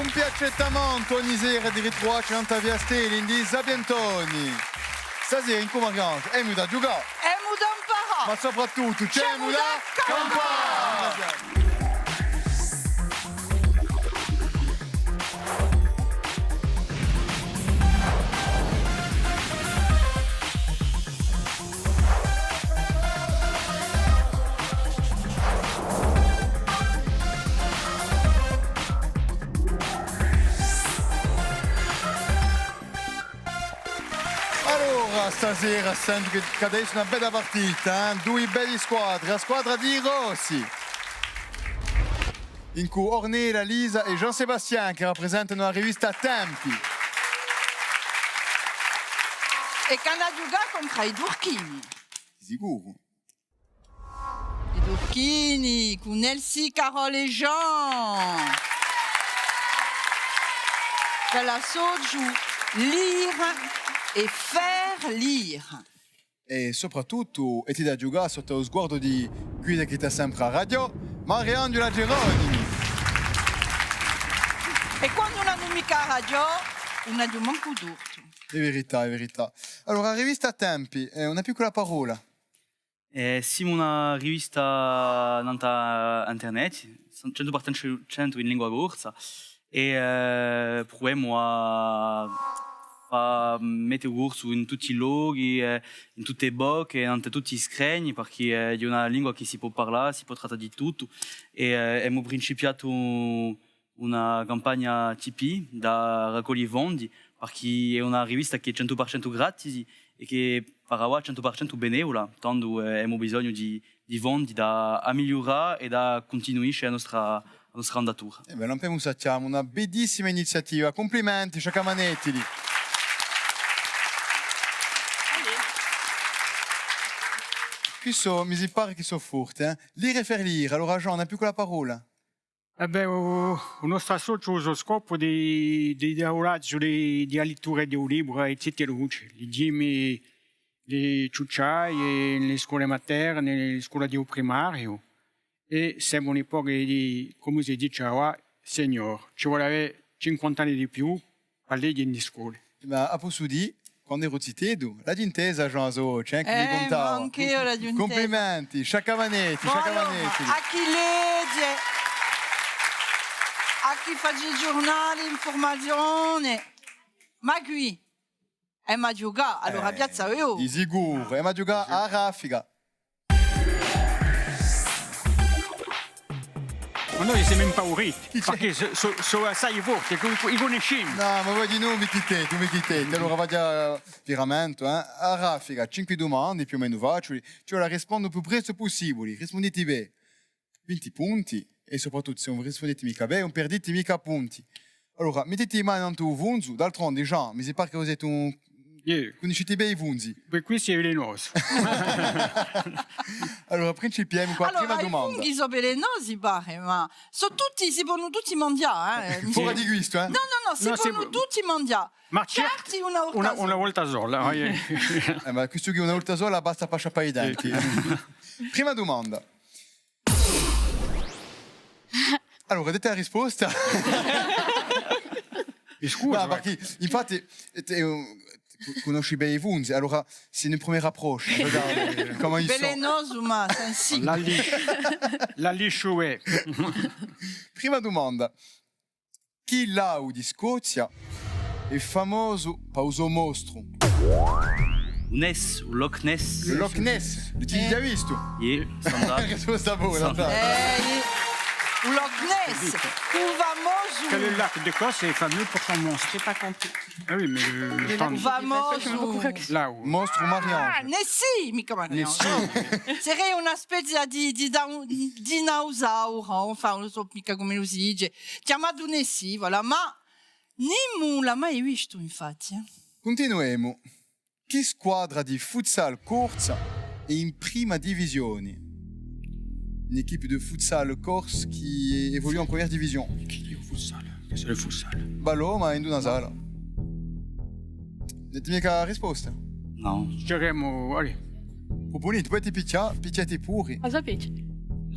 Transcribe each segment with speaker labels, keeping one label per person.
Speaker 1: un piaccettamento ogni sera di ritrovarci in via Steli di Sapientoni. Stasera in Comarianza è da giocare.
Speaker 2: È da imparare.
Speaker 1: Ma soprattutto c'è da campare. Stasera sento che adesso è una bella partita, due belle squadre, la squadra di Rossi, in cui Ornella, Lisa e Jean-Sébastien che rappresentano la rivista Tempi.
Speaker 2: E che hanno giocato contro i Durchini.
Speaker 1: Sicuro.
Speaker 2: I Durchini, con Elsie, Carole e Jean. Che la so giù, lire e faire lire.
Speaker 1: E soprattutto è da giocare sotto lo sguardo di guida che sta sempre a radio, Mariangela Geronimi.
Speaker 2: E quando non hanno mica radio, non hanno manco d'urto.
Speaker 1: È verità, è verità. Allora, la rivista Tempi, una piccola parola.
Speaker 3: Siamo una rivista nanta internet, 100% in lingua corsa, e proviamo a mettere corso in tutti i luoghi, in tutte le bocche, in tutti i screen, perché è una lingua che si può parlare, si può trattare di tutto. E abbiamo principiato una campagna Tipeee da raccogliere fondi, perché è una rivista che è 100% gratis e che parla 100% benevola, tanto abbiamo bisogno di fondi da migliorare e da continuare la nostra andatura.
Speaker 1: Non pensiamo, una bellissima iniziativa, complimenti, Sciacamanetti. Questo mi si pare che sono forte, lire e faire lire. Allora Jean, non ha più quella parola.
Speaker 4: Il nostro socio ha lo scopo di lavorare sulla lettura di un libro e tutte le luci. Leggiamo le ciucciai, nelle scuole materne, nelle scuole di primario. E siamo un po' di, come si dice ora, senior. Ci vuole avere 50 anni di più per leggere in scuole.
Speaker 1: Ma a posso dire, quando ero zittedo, la dintesa Jean Soce, che mi contava.
Speaker 2: Anche io la dintesa.
Speaker 1: Complimenti, Sciacamanetti, Sciacamanetti.
Speaker 2: A chi legge, a chi fa il giornale, informazione. Ma qui, è ma giocare, allora piazza io.
Speaker 1: Di sicuro, è ma giocare a raffica.
Speaker 4: Ma noi siamo impauriti, perché sono assai forti, i conosciamo.
Speaker 1: No, ma voi di noi mi chiedete. Allora vado veramente, a raffica, 5 domande più o meno facili, cioè la rispondo il più presto possibile, rispondete bene. 20 punti, e soprattutto se non rispondete mica bene, non perdete mica punti. Allora, mettete le mani in tuo vunzo, d'altronde, Jean, mi sembra che voi siete un... Conoscete bene i vunzi?
Speaker 4: Per questo è velenoso.
Speaker 1: Allora, principiamo con la prima domanda.
Speaker 2: Allora, i funghi sono velenosi, pare, ma sono tutti, si pongono tutti mondiali.
Speaker 1: Fuori di questo,
Speaker 2: No, si pongono tutti mondiali.
Speaker 4: Ma
Speaker 2: certi
Speaker 4: una volta sola.
Speaker 1: Ma questo che una volta sola basta per sciappare i denti. Prima domanda. Allora, date la risposta.
Speaker 4: Scusa,
Speaker 1: no, perché infatti conosci bene i vunzi, allora c'est une première approche. Regarde comment ils sont.
Speaker 2: Velenoso, ma sensibile.
Speaker 4: La lisciue.
Speaker 1: Prima domanda. Chi lago di Scozia è famoso per il suo mostro?
Speaker 3: Ness, o Loch Ness.
Speaker 1: Il Loch Ness, l'hai già visto?
Speaker 3: Standard.
Speaker 1: Risposta buona.
Speaker 2: Un Loch Ness, un famoso.
Speaker 4: Quel est le lac d'Écosse est fameux pour son monstre.
Speaker 5: J'ai pas compris.
Speaker 4: Ah oui, mais le temps.
Speaker 2: Famoso.
Speaker 4: Là-haut.
Speaker 1: Mostro Mariange.
Speaker 2: Nessi, mica Mariange. Sarei una specie di dinosauro, enfin, non so mica come lo si dice. Chiamato Nessi, voilà, ma nessuno l'ha mai visto, infatti.
Speaker 1: Continuiamo. Che squadra di futsal corsa è in prima divisione? Une équipe de futsal corse qui évolue en première division.
Speaker 4: Qui est au futsal? Qu'est-ce que c'est le futsal?
Speaker 1: Ballo, ma in una sala. Dite mica risposta?
Speaker 3: No.
Speaker 4: Giocheremo, allez,
Speaker 1: Proponete, poi ti picchiate pure.
Speaker 5: Cosa piace?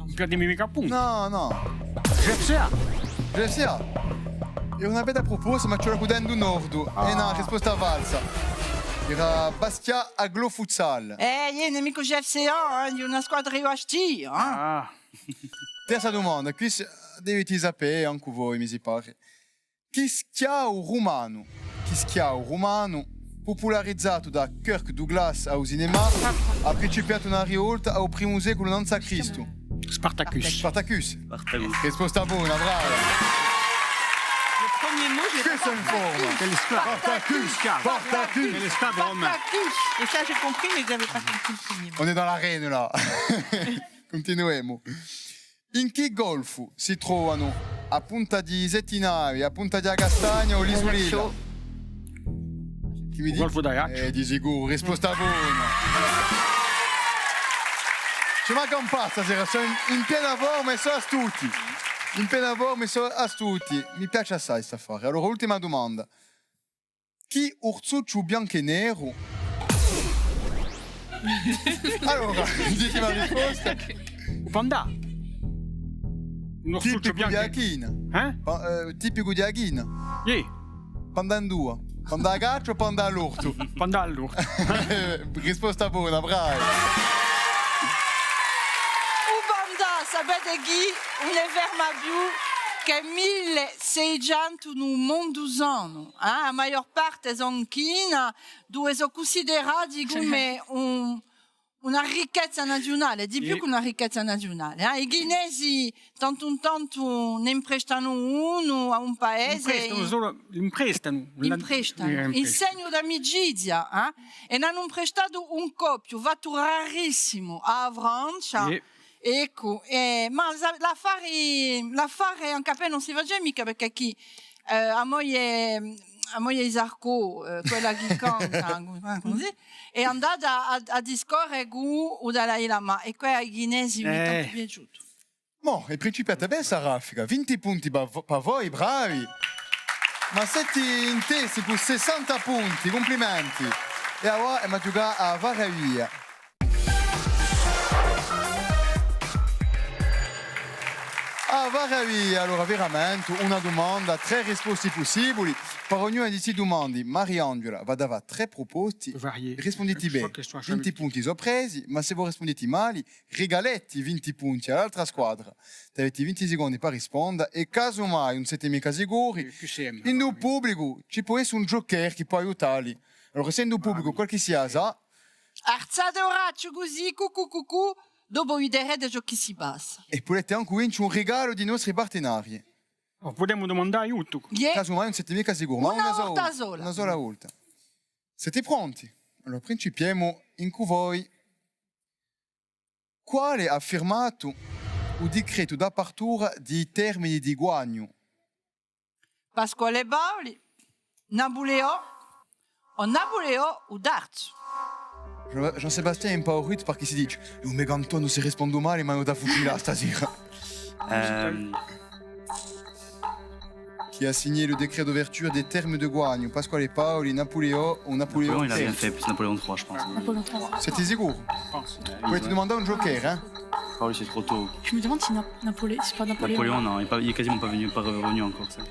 Speaker 4: non perdiamo mica punti.
Speaker 1: No.
Speaker 4: GFCA.
Speaker 1: GFCA. E una bella proposta, ma ce l'ho chiudendo Nordo. E una risposta valsa. Era Bastia Aglo Futsal.
Speaker 2: Io è nemico GFCA, di una squadra UHT.
Speaker 4: Ah,
Speaker 1: Terza domanda, qui devi sapere anche voi, mi si pare. Chi schiao romano? Chi schiao romano, popolarizzato da Kirk Douglas al cinema, ha principiato una rivolta al primo secolo a.C.
Speaker 4: Spartacus.
Speaker 1: Spartacus.
Speaker 3: Spartacus.
Speaker 1: Risposta buona, brava.
Speaker 2: Le premier mot, je l'ai
Speaker 1: Che sono in forma.
Speaker 4: C'est l'esclave.
Speaker 1: Spartacus.
Speaker 4: C'est
Speaker 1: Spartacus.
Speaker 4: l'esclave romain.
Speaker 2: Spartacus. Et ça, j'ai compris, mais j'avais pas compris le premier mot.
Speaker 1: On est dans l'arène là. Continuiamo. In che golfo si trovano a Punta di Zettinavi, a Punta di Agastagna o l'Isolilla? Chi mi dice?
Speaker 4: Golfo d'Ajaccio.
Speaker 1: Di sicuro, risposta buona. Ci manca un po' stasera, sono in piena forma e sono astuti. In piena forma e sono astuti. Mi piace assai sta affare. Allora, ultima domanda. Chi orsuccio bianco e nero? Allora, dite la risposta.
Speaker 4: Panda. Un orsuccio
Speaker 1: Tipico di
Speaker 4: bianco.
Speaker 1: Achina. Tipico di Achina.
Speaker 4: Yeah.
Speaker 1: Panda in due. Panda a caccia o panda all'orto?
Speaker 4: Panda all'urto.
Speaker 1: Risposta buona, bravi.
Speaker 2: Ubanda, sapete chi? Un inverno più che 1600 no Mondusano. A maior parte sono in China, dove sono considerati come una ricchezza nazionale, di più che una ricchezza nazionale. I ghinesi, tanto in tanto, ne imprestano uno a un paese.
Speaker 4: Imprestano.
Speaker 2: In segno d'amicizia. E ne hanno prestato un coppio, fatto rarissimo, a Francia.
Speaker 4: Yeah.
Speaker 2: Ecco, ma l'affare anche a me non si va già mica perché chi a moglie Isarco, quella che canta, così, è andata a discorrere con il Dalai Lama e quella ai ghinesi mi è tanto piaciuto.
Speaker 1: Mo, è principiata bene sta raffica. 20 punti per voi, bravi. Ma siete in testi con 60 punti, complimenti. E ora è giocare a Varavia. A Varavia, allora veramente una domanda, 3 risposte possibili. Per ognuna di queste domande, Mariangela va dare 3 proposte.
Speaker 4: Varié.
Speaker 1: Rispondete bene, 20 punti sono presi, ma se voi rispondete male, regaletti 20 punti all'altra squadra. Avete 20 secondi per rispondere e casomai non siete mica sicuri,
Speaker 4: QCM.
Speaker 1: in un pubblico ci può essere un joker che può aiutarli. Allora, essendo un pubblico quel che sia, sa,
Speaker 2: Arzate oraccio così, cucu, dopo idee di giochi si passa.
Speaker 1: e potete anche vincere un regalo dei nostri partenari.
Speaker 4: Possiamo domandare aiuto.
Speaker 1: Casomai non siete mica sicuri, ma
Speaker 2: Una volta sola.
Speaker 1: Una sola volta. Siete pronti? Allora, principiamo in cui voi. Quale ha firmato il decreto d'apertura di termini di guadagno?
Speaker 2: Pasquale Paoli, Nabuleo o Darzo.
Speaker 1: Jean-Sébastien è impaurito perché si dice un megantono se rispondo male ma non da fucile stasera. Qui a signé le décret d'ouverture des termes de guadagno? Pasquale Paoli, Napoléon ou Napoléon
Speaker 3: Napoléon, il a rien
Speaker 1: III?
Speaker 3: fait, plus Napoléon III, je pense.
Speaker 1: C'était sicuro? Vous pouvez te demander un joker, hein?
Speaker 3: Paoli, c'est trop tôt.
Speaker 5: Je me demande si c'est pas Napoléon.
Speaker 3: Napoléon, non, il est quasiment pas revenu encore, ça.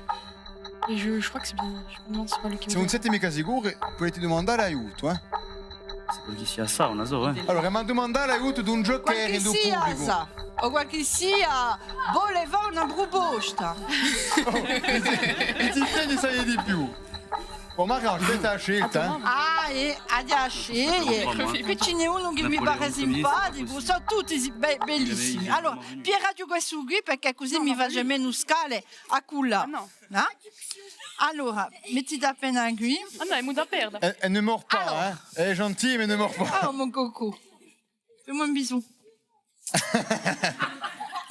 Speaker 5: Et je crois que c'est bien. Je me demande si c'est pas lui qui
Speaker 1: Se non siete mica sicuri, potete domandare aiuto, eh?
Speaker 3: C'est pas qui sia ça, on a zo, hein.
Speaker 1: Allora, ma domandare aiuto di un joker
Speaker 2: Qualche
Speaker 1: in un
Speaker 2: sia,
Speaker 1: pubblico.
Speaker 2: sa. O qualche sia, voleva una brubosta.
Speaker 1: I titteni sai di più. Oh, Maria, aspetta la scelta, eh?
Speaker 2: A sceglie. Qui ce n'è uno che mi pare simpatico, sono tutti bellissimi. Allora, Pieraggio questo qui perché così mi va già meno scale a culla.
Speaker 5: No.
Speaker 2: Allora, mettiti appena qui.
Speaker 5: Ah no, è muda perda.
Speaker 1: Elle ne mord pas,
Speaker 2: Alors.
Speaker 1: hein? Elle est gentille, mais ne mord pas.
Speaker 2: Oh mon coco, fais-moi un bisou.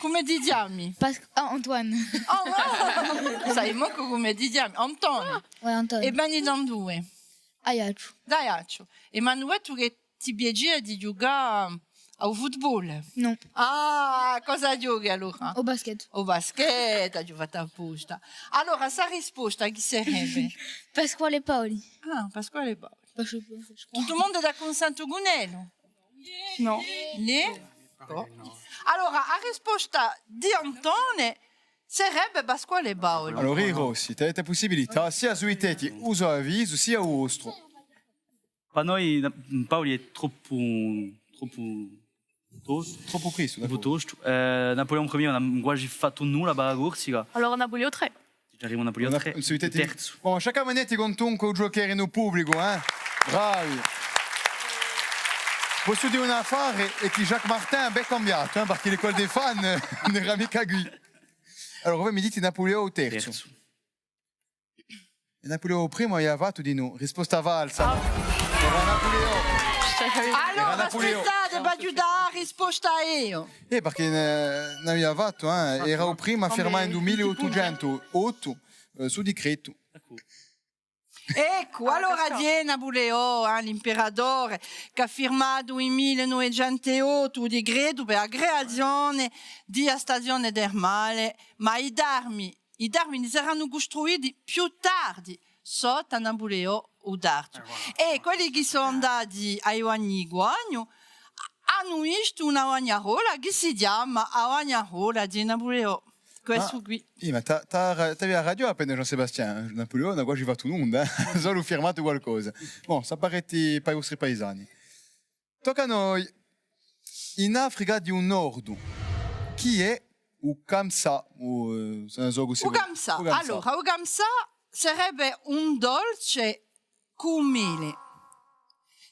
Speaker 2: Come ti chiami?
Speaker 6: Antoine.
Speaker 2: Sai molto come ti chiami? Antonio.
Speaker 6: Ouais, Antoine.
Speaker 2: E bene da due.
Speaker 6: Aiaccio.
Speaker 2: Daiaccio. Emanuele, tu che ti piace di giocare al football?
Speaker 6: Non.
Speaker 2: Ah, cosa giochi allora?
Speaker 6: Au basket.
Speaker 2: O basket, hai giocato apposta. Allora, sa risposta chi sarebbe?
Speaker 6: Pasquale Paoli.
Speaker 2: Ah, Pasquale Paoli.
Speaker 6: Bah, je sais pas, je crois.
Speaker 2: Tutto il mondo è da Consanto Gunello?
Speaker 5: No.
Speaker 2: Lì? Allora, a risposta di Antone sarebbe Pasquale Paoli.
Speaker 1: Allora, i rossi, te possibilità sia sui tetti uso avviso sia ostro.
Speaker 3: Pa noi, Paoli è troppo tosto.
Speaker 1: Troppo presto,
Speaker 3: Troppo
Speaker 1: d'accordo.
Speaker 3: tosto. Napoleon I non ha quasi fatto nulla per la corsica.
Speaker 5: Alors Napoli au 3.
Speaker 3: Ci arriva Napoleon III,
Speaker 1: Sui tetti.
Speaker 3: terzo.
Speaker 1: Bon, chaque manetti con un giochiere nel pubblico, eh? Bravi. Posso dire una affare e che Jacques Martin è ben cambiato, perché l'école des fans ne era mica qui. Allora, voi mi dite Napoleone terzo.
Speaker 3: Terzo.
Speaker 1: E Napoleone primo e avato di no. Risposta valsa. Era Napoleone.
Speaker 2: Allora,
Speaker 1: Napoleon.
Speaker 2: aspettate, voglio dare la risposta io.
Speaker 1: Perché ne aveva avato, era il primo a firmare nel 1808 su decreto.
Speaker 2: Ecco, allora di Napoleone, l'imperatore, che ha firmato nel 1908 il decreto per la creazione di una stazione termale, ma i darmi saranno costruiti più tardi, sotto Napoleone o d'arte. E quelli che sono andati ai Guagni Guagno hanno visto una Guagnarola che si chiama la Guagnarola di Napoleone. Questo qui.
Speaker 1: Ma t'avevi la radio appena Jean-Sébastien, Napoleone, qua ci va tutto il mondo, solo firmato qualcosa. Bon, ça paraît per i vostri paesani. Tocca a noi. In Africa di un Nord, chi è Ukamsa?
Speaker 2: Ugamsa. Allora, Ugamsa sarebbe un dolce con mele.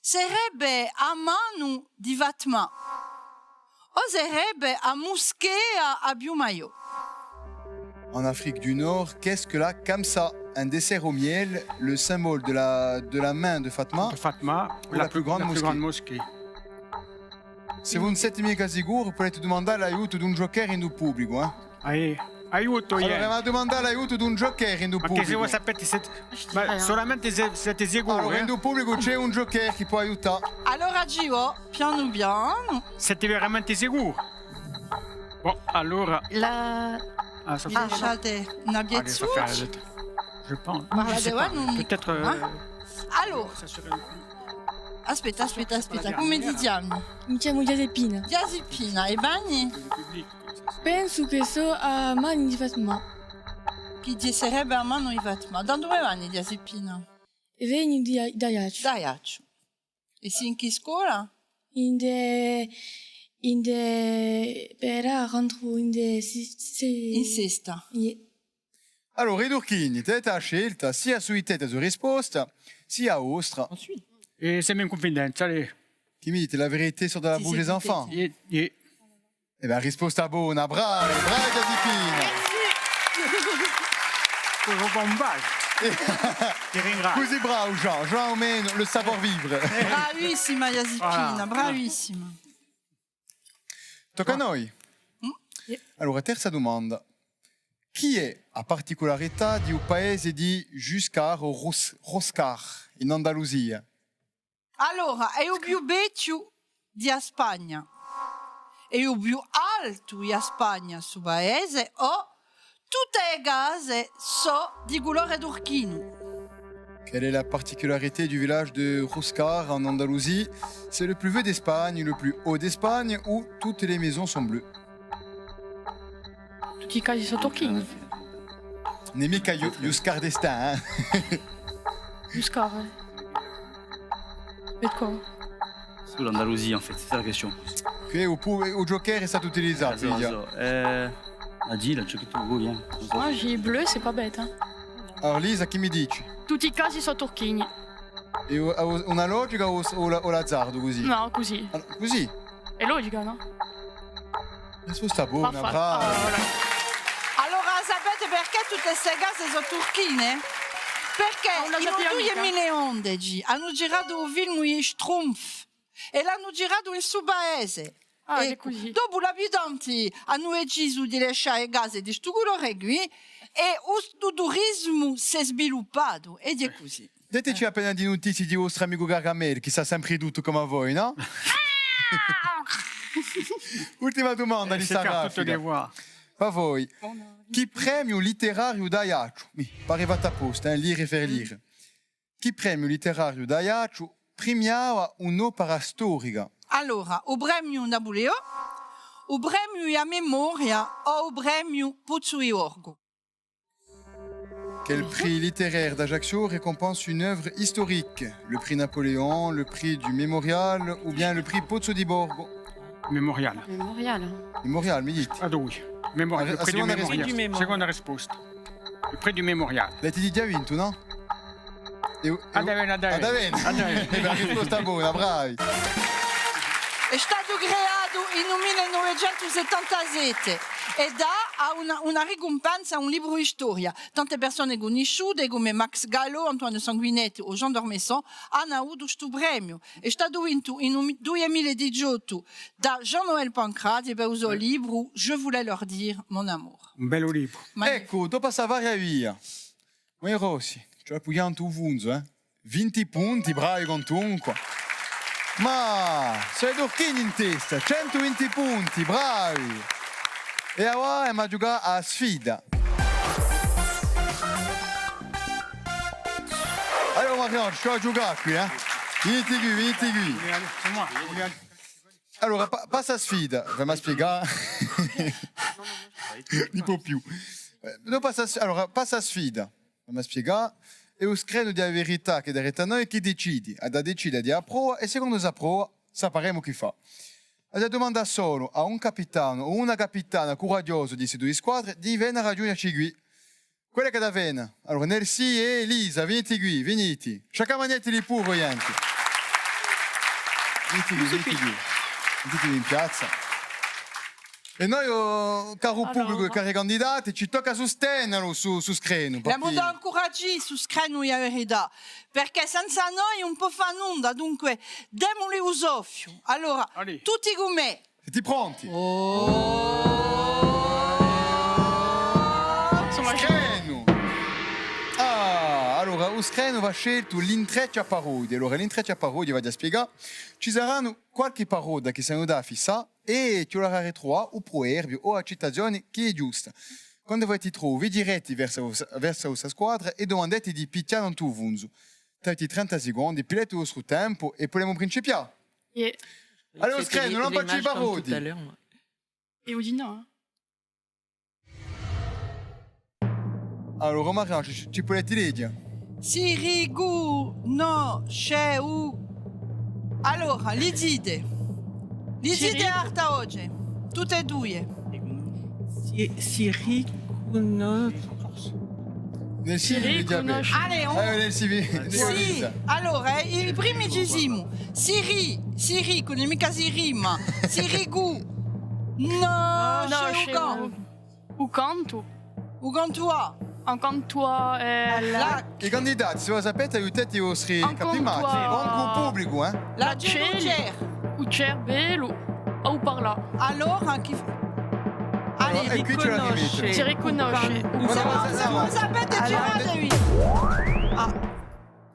Speaker 2: Sarebbe a mano di Vatma. O sarebbe a muschea a Biumaio.
Speaker 1: En Afrique du Nord, qu'est-ce que la Kamsa? Un dessert au miel, le symbole de la main de Fatma.
Speaker 4: Fatma,
Speaker 1: La plus grande
Speaker 4: mosquée.
Speaker 1: Se vous ne siete mica sicuro, potete domandare l'aiuto di un giochiere in pubblico.
Speaker 4: Aiuto,
Speaker 1: Allora, ma domandare l'aiuto di un giochiere in
Speaker 4: Ma che se
Speaker 1: pubblico.
Speaker 4: voi sapete, solamente siete sicuri,
Speaker 1: Allora, in pubblico c'è un giochiere che può aiutare.
Speaker 2: Allora, Gio, piano piano.
Speaker 4: siete veramente sicuri? Bon, allora...
Speaker 2: Lasciate una
Speaker 4: Allez, ça
Speaker 2: biezzuccia.
Speaker 4: fait... Je pense.
Speaker 2: Parla
Speaker 4: Je sais
Speaker 2: de
Speaker 4: pas.
Speaker 2: Wanun.
Speaker 4: Peut-être...
Speaker 2: Allora, aspetta, come ti chiami?
Speaker 6: Mi chiamo Giuseppina.
Speaker 2: Giuseppina, e bagni?
Speaker 6: Penso che so a mani di Fatma.
Speaker 2: Chi ti sarebbe a mano di Fatma? Da dove vanno Giuseppina?
Speaker 6: E vengo da Iaccio.
Speaker 2: Da Iaccio. E si in che scuola?
Speaker 6: In de Pera rentro in de
Speaker 2: In sesta.
Speaker 1: Allora, i Durchini, te ha scelta sia sui tette su risposta, sia a ostra.
Speaker 4: Et c'est même confidence, allez.
Speaker 1: Chi mi dite la verità sur la
Speaker 2: Ti
Speaker 1: bouche des
Speaker 2: sei
Speaker 1: enfants?
Speaker 4: Et...
Speaker 1: Eh bien, risposta buona, bravi, bravi Giuseppina.
Speaker 4: Ti ringrazio.
Speaker 1: Così bravo Jean almeno le savoir-vivre.
Speaker 2: Bravissima Giuseppina, bravissima.
Speaker 1: Tocca a noi. Allora, terza domanda. Chi è a particolarità di un paese di Juscar o Roscar, in Andalusia?
Speaker 2: Allora, è il più vecchio di Spagna. È il più alto di Spagna su paese o tutte le case sono di colore turchino.
Speaker 1: Quelle est la particularité du village de Roscar en Andalousie? C'est le plus vieux d'Espagne, le plus haut d'Espagne, où toutes les maisons sont bleues.
Speaker 5: Tutti i casi sono tocchini.
Speaker 1: N'est mica Juscar d'Estaing, hein?
Speaker 5: Muscar. Et quoi?
Speaker 3: Sur l'Andalousie, en fait, c'est ça la question.
Speaker 1: Che o Joker è stato utilizzato. figlia.
Speaker 3: A dit, là, tu sais que tu vois, hein.
Speaker 5: Moi, j'ai bleu, c'est pas bête. Hein.
Speaker 1: Allora, Lisa, chi mi dici?
Speaker 5: Tutti i casi sono tocchini.
Speaker 1: E una logica o l'azzardo così?
Speaker 5: No, così.
Speaker 1: Allora, così?
Speaker 5: È logica, no?
Speaker 1: Risposta buona,
Speaker 5: Parfait.
Speaker 1: brava.
Speaker 5: Voilà.
Speaker 2: Allora, sapete perché tutte queste case sono turchine? Perché
Speaker 5: Non lo
Speaker 2: in
Speaker 5: sappiamo mica.
Speaker 2: 2011 hanno girato un film di Strumpf e l'hanno girato in suo paese.
Speaker 5: Ah,
Speaker 2: Ecco,
Speaker 5: è così.
Speaker 2: dopo gli abitanti hanno deciso di lasciare case di questo colore qui e il turismo si è sviluppato ed è così.
Speaker 1: Dateci appena di notizie di vostro amico Gargamel, che sa sempre tutto come voi, no? Ultima domanda,
Speaker 4: C'est
Speaker 1: Lisa
Speaker 4: faire tutto
Speaker 1: Raffica.
Speaker 4: devoir.
Speaker 1: Pa voi. Chi premio letterario da Iaccio? Pareva a posto, lire e fare lire. Chi premio letterario da Iaccio premiava un'opera storica?
Speaker 2: Allora, il premio Napoleone, o premio a memoria o o premio Pozzo Iorgo.
Speaker 1: Quel prix littéraire d'Ajaccio récompense une œuvre historique? Le prix Napoléon, le prix du Mémorial ou bien le prix Pozzo di Borgo?
Speaker 4: Memorial.
Speaker 5: Memorial.
Speaker 1: Mémorial, mi dite.
Speaker 4: Ah oui. Memorial.
Speaker 1: Ah,
Speaker 4: Le prix du
Speaker 1: seconda
Speaker 4: Memorial.
Speaker 7: risposta.
Speaker 4: Seconda risposta. Le prix du Memorial.
Speaker 1: L'avete già vinto, no?
Speaker 4: Ad Avena, ad
Speaker 1: Ad
Speaker 4: Avena.
Speaker 1: Avena.
Speaker 4: Ad Avena.
Speaker 1: La risposta buona, bravi.
Speaker 2: È stato creato in 1977 e dà una ricompensa a un libro di storia. Tante persone conosciute come Max Gallo, Antoine Sanguinetti o Jean d'Ormesson hanno avuto questo premio. È stato vinto in 2018 da Jean-Noël Pancrati per il suo libro Je voulais leur dire mon amour.
Speaker 4: Un bello libro.
Speaker 1: Ecco, dopo questa varia via. Ma Rossi, ci ho appoggiato un vunzo, 20 punti, bravi contunque. Ma sei Dorchini in testa, 120 punti, bravi. E ora andiamo a giocare a sfida. Allora Mariano, ci a giocare qui, Venite qui.
Speaker 4: C'est moi.
Speaker 1: Allora, passa a sfida, fammi spiegare. Non può più. Allora, passa a sfida, fammi spiegare. E lo screno di verità che darete a noi che decidi. Da decidere di approva e secondo la prova sapremo chi fa. La domanda solo a un capitano o una capitana coraggioso di due squadre di venire a raggiungerci qui. Quella che da vena. Allora, Nersi e Elisa, venite qui, venite. Sciacamanetti di pure, vogliamo. Venite qui in piazza. E noi, caro pubblico e cari candidati, ci tocca sostenerlo su screno.
Speaker 2: Abbiamo da incoraggiare su screno la verità, perché senza noi non può fare nulla, dunque demoli un soffio. Allora,
Speaker 4: Allez.
Speaker 2: tutti con me.
Speaker 1: Siete pronti?
Speaker 5: Insomma,
Speaker 1: Screno! Allora, lo screno va scelto l'intreccio a parodia. Allora, l'intreccio a parodia, vado a spiegare. Ci saranno qualche parodia che sono da fissare e ci la ritrovi o proverbio o a citazione che è giusta. Quando voi ti trovi, diretti verso la squadra e domandate di picchiare un tuo vunzo. Avete 30 secondi, pilate il vostro tempo e possiamo principiare.
Speaker 5: yeah.
Speaker 1: Allora, screno, non faccio i parodi.
Speaker 5: Et Odina. Hein.
Speaker 1: Allora, Mariano, ci potete leggere?
Speaker 2: Sirigu no sheu. Allora, l'idide. L'idide
Speaker 5: Siri-
Speaker 2: arta oggi. Tutte e due.
Speaker 7: Siri conosce.
Speaker 1: Nel
Speaker 5: Siri conosce.
Speaker 2: Allez, on...
Speaker 1: Nel
Speaker 2: Sì,
Speaker 1: Elisa.
Speaker 2: allora, il primigésimo. Siri, con mica si rima. Sirigu. No,
Speaker 5: Non,
Speaker 2: sheu
Speaker 5: chez
Speaker 2: quand.
Speaker 5: vous. Ou canto.
Speaker 2: Ou quand toi.
Speaker 5: En cantois.
Speaker 2: La,
Speaker 1: I candidati, se lo sapete, aiutate i vostri
Speaker 5: Ancora
Speaker 1: capimati.
Speaker 5: tua-
Speaker 1: Con pubblico,
Speaker 2: la
Speaker 5: La
Speaker 2: gelugière.
Speaker 5: Ou cerbello. Ou par là.
Speaker 2: Allora, chi... Allez,
Speaker 1: E qui ce la rimette.
Speaker 5: Si riconosce.
Speaker 2: Vous sapete giratevi.
Speaker 1: Allora,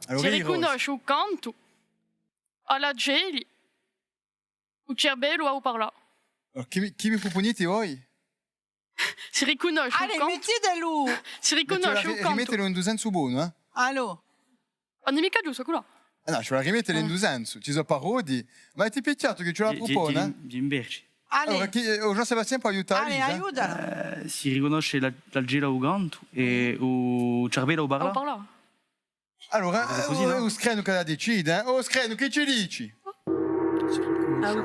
Speaker 5: Si
Speaker 1: Rose.
Speaker 5: riconosce ou canto. Alla geli. Ou cerbello ou par là.
Speaker 1: Allora, chi mi proponete voi?
Speaker 5: Si riconosce ou
Speaker 2: Allez,
Speaker 5: canto.
Speaker 2: mettitelo.
Speaker 5: Si riconosce ou canto.
Speaker 1: Rimettere in due sensi buono, eh?
Speaker 2: Allora.
Speaker 5: On è mica giusto quello.
Speaker 1: No, ce la rimettere in due sensi. Ci sono parodi. Ma ti picchiato che ce la propone?
Speaker 3: Gimberci.
Speaker 1: Allora,
Speaker 2: Allez,
Speaker 1: Jean-Sébastien può aiutare
Speaker 2: allez,
Speaker 1: Lisa?
Speaker 2: aiutala.
Speaker 3: Si riconosce la gela o ganto e o cervella o
Speaker 5: Ou
Speaker 3: barla.
Speaker 5: par là.
Speaker 1: Allora,
Speaker 3: così, no?
Speaker 1: o screno che la decide, eh? O screno, che ci dici?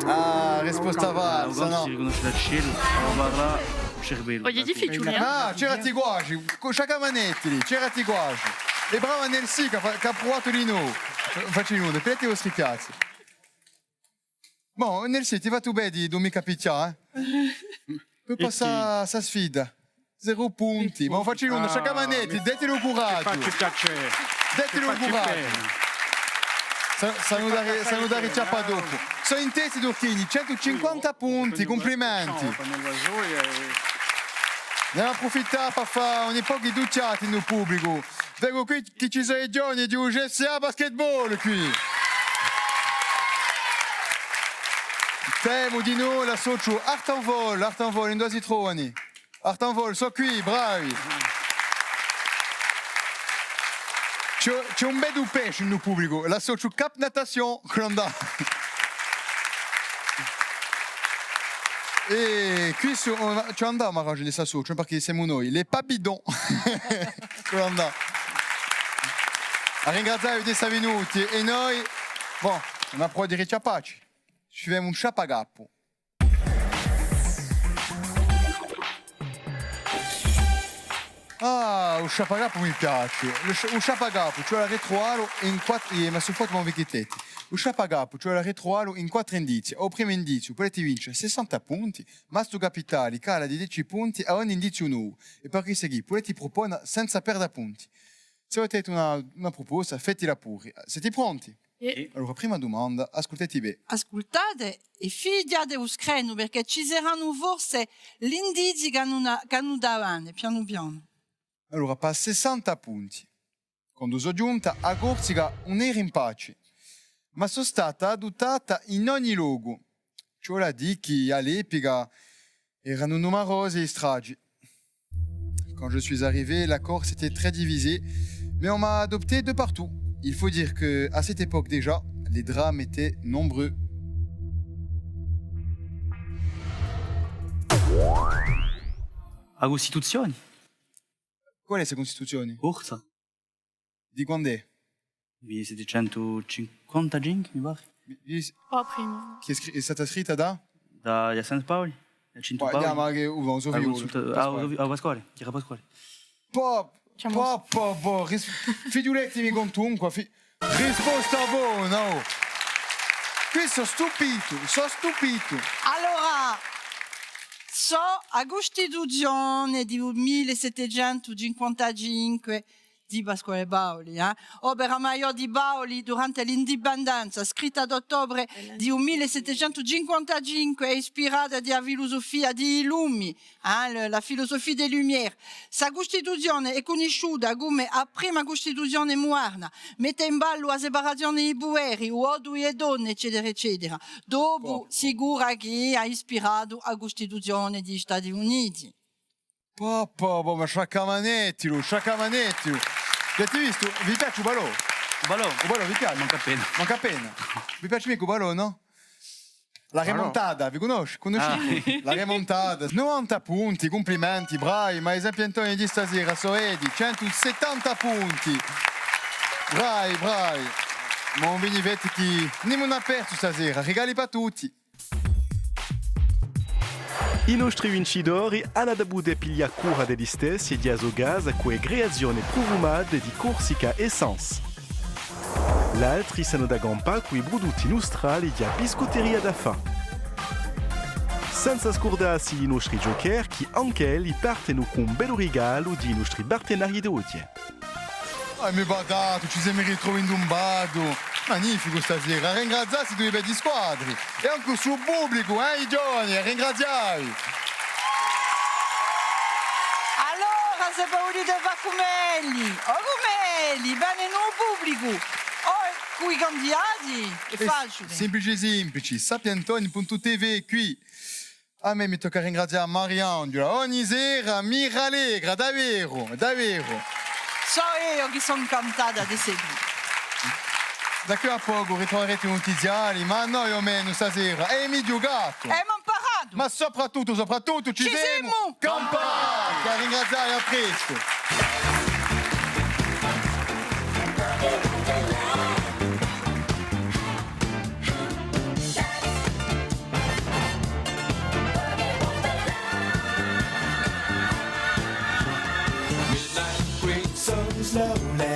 Speaker 1: Ah, risposta
Speaker 3: O
Speaker 1: valsa,
Speaker 3: ganto si
Speaker 1: no?
Speaker 3: riconosce la gela, o barla o cervello.
Speaker 5: Oh, il est difficile, hein.
Speaker 1: Ah, c'era Tiguagi, con Sciacamanetti lì, c'era Tiguagi. E brava nel sì che ha provato di noi. Facci nudo, prendete i vostri cazzi. Bon, nel sì, ti va tu bene di non mica picchiare, Poi passa sa sfida. 0 punti. Ma facci nudo, Sciacamanetti, detelo curato.
Speaker 4: Facci piacere.
Speaker 1: Detelo
Speaker 4: Facci
Speaker 1: curato.
Speaker 4: bene.
Speaker 1: Sanno dare ciappa dopo. Sono in testa i Dorchini, 150 punti, complimenti. Ne approfittare per fare un po' di ducciati nel pubblico. Vengo qui che ci sono i giorni di UGSA Basketball qui. Temo di noi la socio Art en Vol, in due si trovano. Art en Vol, sono qui, bravi. C'è un bel pesce nel pubblico, la socio Cap Natation, che non dà. E qui ci andiamo a raggiungere Sassuolo perché siamo noi, les papidons. Ci andiamo. A ringraziare di essere venuti e noi, non abbiamo di ricapaci. Ci vediamo un sciapagappo. Ah, o sciapagappo mi piace. O sciapagappo, cioè la retroalo in 4... ma su foto non vi chiedete. O sciapagappo, cioè la retroalo in 4 indizi. O primo indizio, potete vincere 60 punti, ma sto capitali cala di 10 punti a ogni indizio nuovo. E per chi segui, potete proporre senza perdere punti. Se avete una proposta, fatela pure. Siete pronti?
Speaker 5: Sì.
Speaker 1: Allora, prima domanda, ascoltate bene.
Speaker 2: Ascoltate e figliate uscrenu perché ci saranno forse gli indizi che hanno davanti, piano piano.
Speaker 1: Allora, per 60 punti, quando sono giunta a Corsica un'era in pace, ma sono stata adottata in ogni luogo. Ciò la di che all'epoca erano numerose stragi. Quand je suis arrivé, la Corse était très divisée, mais on m'a adopté de partout. Il faut dire qu'à cette époque déjà, les drames étaient nombreux.
Speaker 3: A Costituzioni?
Speaker 1: Qual è questa Costituzione?
Speaker 3: Corsa?
Speaker 1: Di quando è?
Speaker 3: 1755, mi pare.
Speaker 5: Pas prima.
Speaker 1: È stata scritta da?
Speaker 3: Da San Paolo? Da Cinto Paolo?
Speaker 1: Andiamo anche uno,
Speaker 3: A Pasquale, era Pasquale.
Speaker 1: Figliulettimi contunque, risposta buona. Oh. Qui sono stupito.
Speaker 2: Allora, a Costituzione di 1755 di Pasquale Paoli, opera maggiore di Paoli durante l'indipendenza, scritta ad ottobre di 1755 e ispirata dalla filosofia di Lumi, la filosofia delle Lumiere. Sa Costituzione è conosciuta come la prima Costituzione moderna, mette in ballo la separazione dei poteri, uomini e donne, eccetera, eccetera. Dopo sicura che ha ispirato la Costituzione degli Stati Uniti.
Speaker 1: Ma sciacamanettilo. Avete visto? Vi piace Ubalò?
Speaker 3: Balò?
Speaker 1: Ubalò vi piace?
Speaker 3: Manca appena.
Speaker 1: Manca appena. Vi piace mica Ubalò, no? La remontata, vi conosci? La remontata. 90 punti, complimenti, bravi. Ma esempio Antonio di stasera, Soredi, 170 punti. Bravi. Ma non venivete che... Non ha perso stasera, regali per tutti.
Speaker 7: I nostri vincitori hanno dovuto pigliare cura degli stessi e di Azogaz con creazione profumata di Corsica Essence. Gli altri sono da gampa con i prodotti nostrali di biscotteria da fa. Senza scordarsi i nostri giocher che anche elli partono con un bel regalo di nostri partenari d'oggi.
Speaker 1: Mi badato, ci siamo ritrovati in un bado. Magnifico stasera, ringraziarsi due bei squadri. E anche il suo pubblico, i giovani, ringraziarvi.
Speaker 2: Allora, se volete fare come elli, bene non pubblico, qui candidati, è facile.
Speaker 1: Semplici, sapientoni.tv qui. A me mi tocca ringraziare Mariangela, ogni sera mi rallegra, davvero.
Speaker 2: So io che sono incantata di seguire.
Speaker 1: Da qui a poco ritroverete un tiziali, ma noi o meno stasera. E mi giocato.
Speaker 2: Abbiamo imparato.
Speaker 1: Ma soprattutto ci siamo campati. A ringraziare a presto.
Speaker 8: Slowly